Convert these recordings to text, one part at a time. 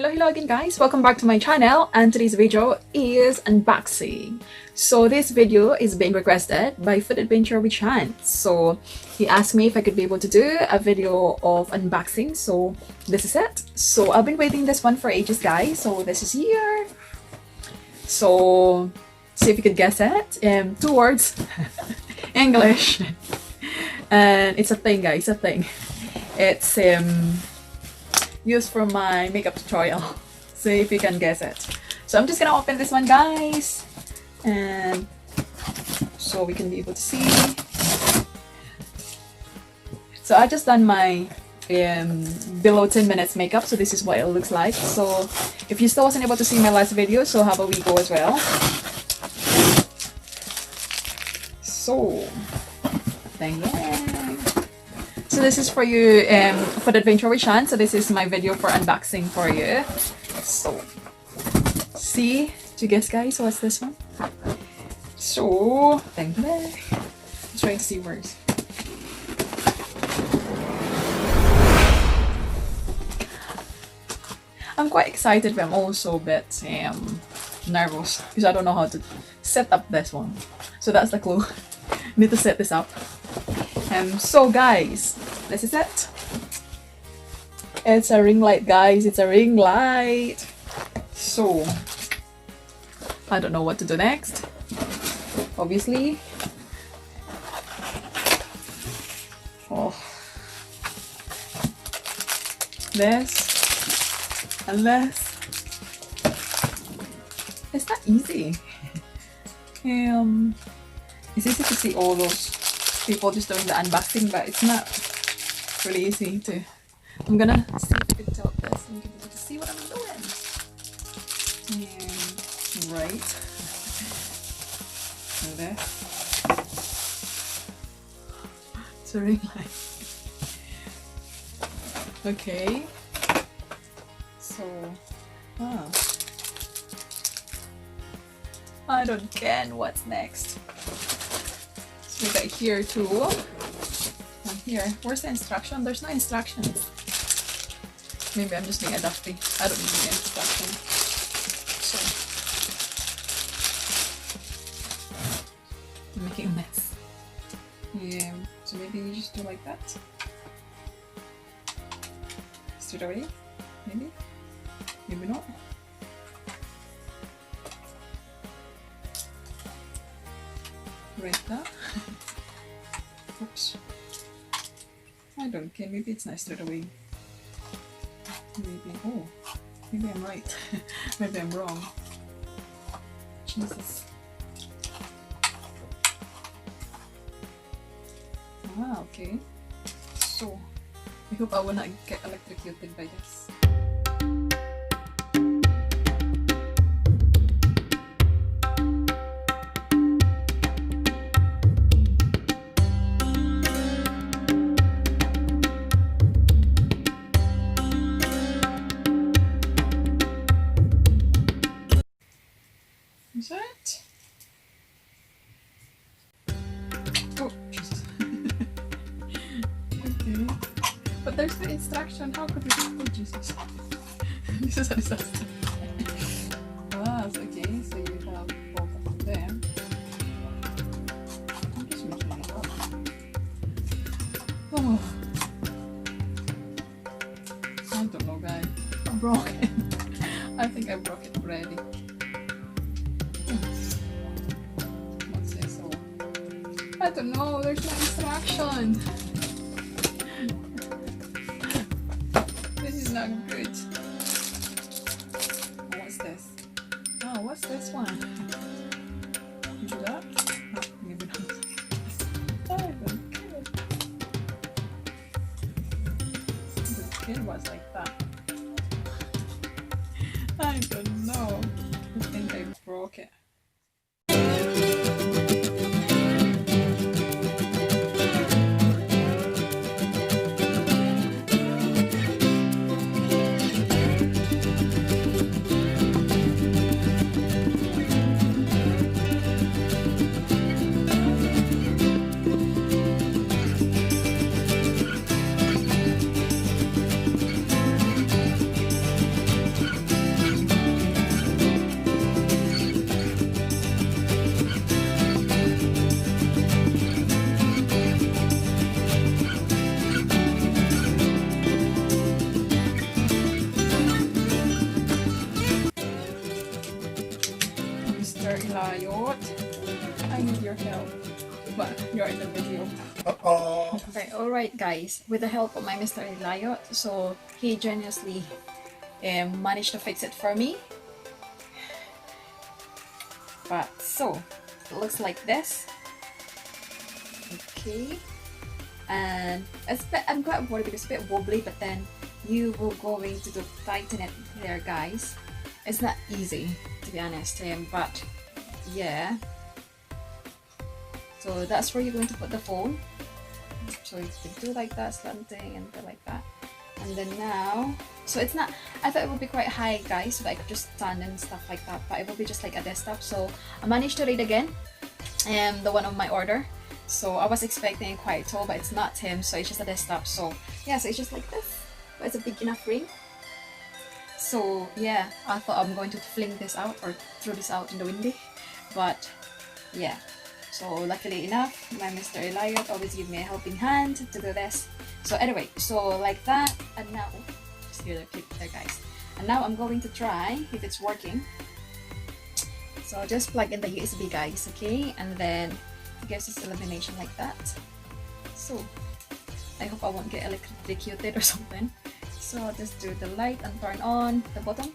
Hello again guys, welcome back to my channel, and today's video is unboxing. So this video is being requested by Food Adventure with Chance. So he asked me if I could be able to do a video of unboxing, so this is it. So I've been waiting this one for ages guys, so this is here. So see if you could guess it. Two words. English. And it's a thing guys, a thing. It's used for my makeup tutorial. See if you can guess it. So I'm just gonna open this one guys, and so we can be able to see. So I just done my below 10 minutes makeup, so this is what it looks like. So if you still wasn't able to see my last video, so how about we go as well. So dang it. So this is for you for the adventure with Sean. So this is my video for unboxing for you. So see, do you guess guys what's this one? So thank you. Let's try to see words. I'm quite excited, but I'm also a bit nervous because I don't know how to set up this one. So that's the clue. Need to set this up. So guys, this is it. It's a ring light guys, it's a ring light. So I don't know what to do next, obviously. Oh, this and this. It's not easy. It's easy to see all those people just doing the unboxing, but it's not really easy to. I'm gonna see if you can tilt this and you can be able to see what I'm doing. And right. So this. It's a ring light. Okay. So I don't get what's next. We got here too. And here, where's the instruction? There's no instructions. Maybe I'm just being a dafty. I don't need the instruction. So I'm making a mess. Yeah. So maybe you just do like that. Straight away. Maybe. Maybe not. Right there. Oops. I don't care. Maybe it's nice straight away. Maybe. Oh, maybe I'm right. Maybe I'm wrong. Jesus. Ah, okay. So, I hope I will not get electrocuted by this. Is that? Oh, Jesus. Okay. But there's the instruction. How could we? Oh, Jesus. This is a disaster. Ah, okay. So you have both of them. I'm just making it up. Oh. I don't know, guys. I broke it. I think I broke it already. I don't know, there's no instruction. This is not good. What's this? Oh, what's this one? Maybe that? Oh, maybe not. I don't care. I don't care what's like that. I don't know. I think I broke it. start the video. Uh-oh. Okay, alright guys, with the help of my Mr. Eliot, so he generously managed to fix it for me. But so, it looks like this. Okay. And I'm quite worried because it's a bit wobbly, but then you will going to tighten it there guys. It's not easy to be honest, but yeah. So that's where you're going to put the phone. So you can do like that, slanting, and go like that. And then now, so it's not, I thought it would be quite high guys, so that I could just stand and stuff like that, but it will be just like a desktop. So I managed to read again the one of my order. So I was expecting it quite tall, but it's not him, so it's just a desktop. So yeah, so it's just like this, but it's a big enough ring. So yeah, I thought I'm going to fling this out or throw this out in the window, but yeah. So luckily enough, my Mr. Eliot always give me a helping hand to do this. So anyway, so like that, and now, just hear the clip there guys. And now I'm going to try if it's working. So I'll just plug in the USB guys, okay? And then it gives us illumination like that. So I hope I won't get electrocuted or something. So I'll just do the light and turn on the bottom.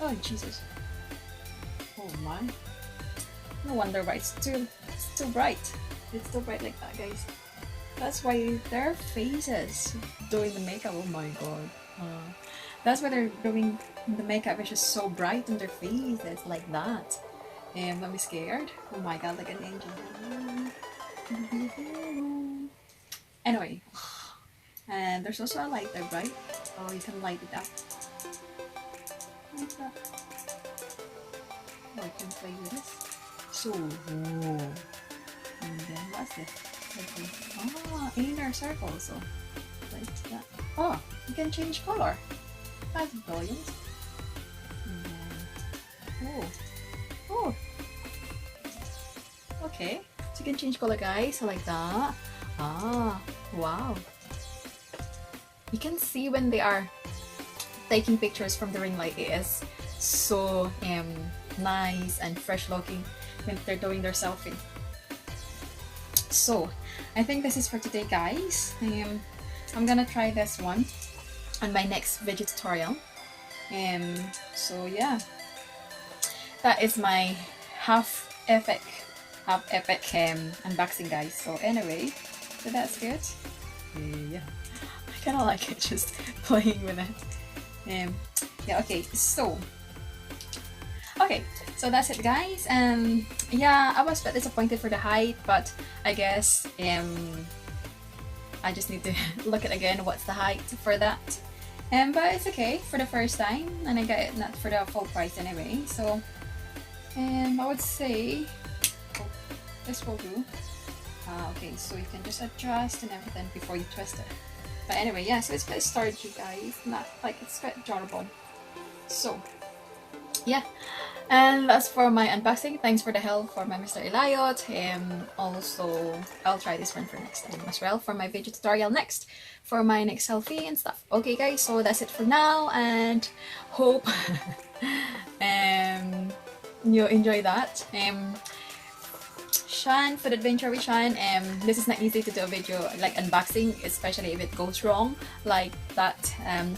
Oh Jesus. Oh my. No wonder why it's too bright. It's too bright like that guys. That's why their faces doing the makeup, oh my god. That's why they're doing the makeup, is just so bright in their faces like that. I'm scared. Oh my god, like an angel. Anyway, and there's also a light there, right? Oh, you can light it up. Like that. Oh, I can play with this. So, and then what's this? Okay. Oh, inner circle. So, like that. Oh, you can change color. That's brilliant. And then, oh. Okay, so you can change color, guys. So like that. Ah, wow. You can see when they are taking pictures from the ring light. It is so nice and fresh looking when they're doing their selfie. So I think this is for today guys. I'm gonna try this one on my next video tutorial. So yeah, that is my half epic unboxing guys. So anyway, so that's good. Yeah, I kinda like it, just playing with it. Yeah, okay, so that's it guys. Yeah, I was a bit disappointed for the height, but I guess I just need to look at again what's the height for that. But it's okay for the first time, and I got it not for the full price anyway. So I would say this will do. Okay, so you can just adjust and everything before you twist it. But anyway, yeah, so it's a bit starchy guys, not like it's quite durable. So yeah, and that's for my unboxing. Thanks for the help for my Mr. Eliot. Also I'll try this one for next time as well, for my video tutorial next, for my next selfie and stuff. Okay guys, so that's it for now, and hope you enjoy that. Shan, for the adventure with Shan, this is not easy to do a video like unboxing, especially if it goes wrong like that.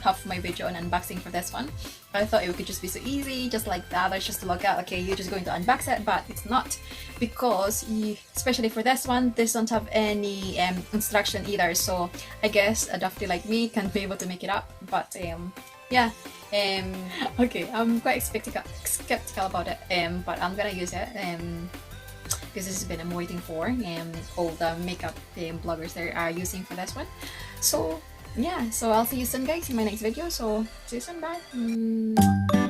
Half my video on unboxing for this one, I thought it could just be so easy, just like the others, just to look at, okay, you're just going to unbox it, but it's not, because especially for this one, this don't have any instruction either. So I guess a dafty like me can be able to make it up, but yeah. Okay, I'm quite skeptical about it, but I'm gonna use it because this has been I'm waiting for all the makeup bloggers they are using for this one. So yeah, so I'll see you soon guys in my next video. So see you soon, bye.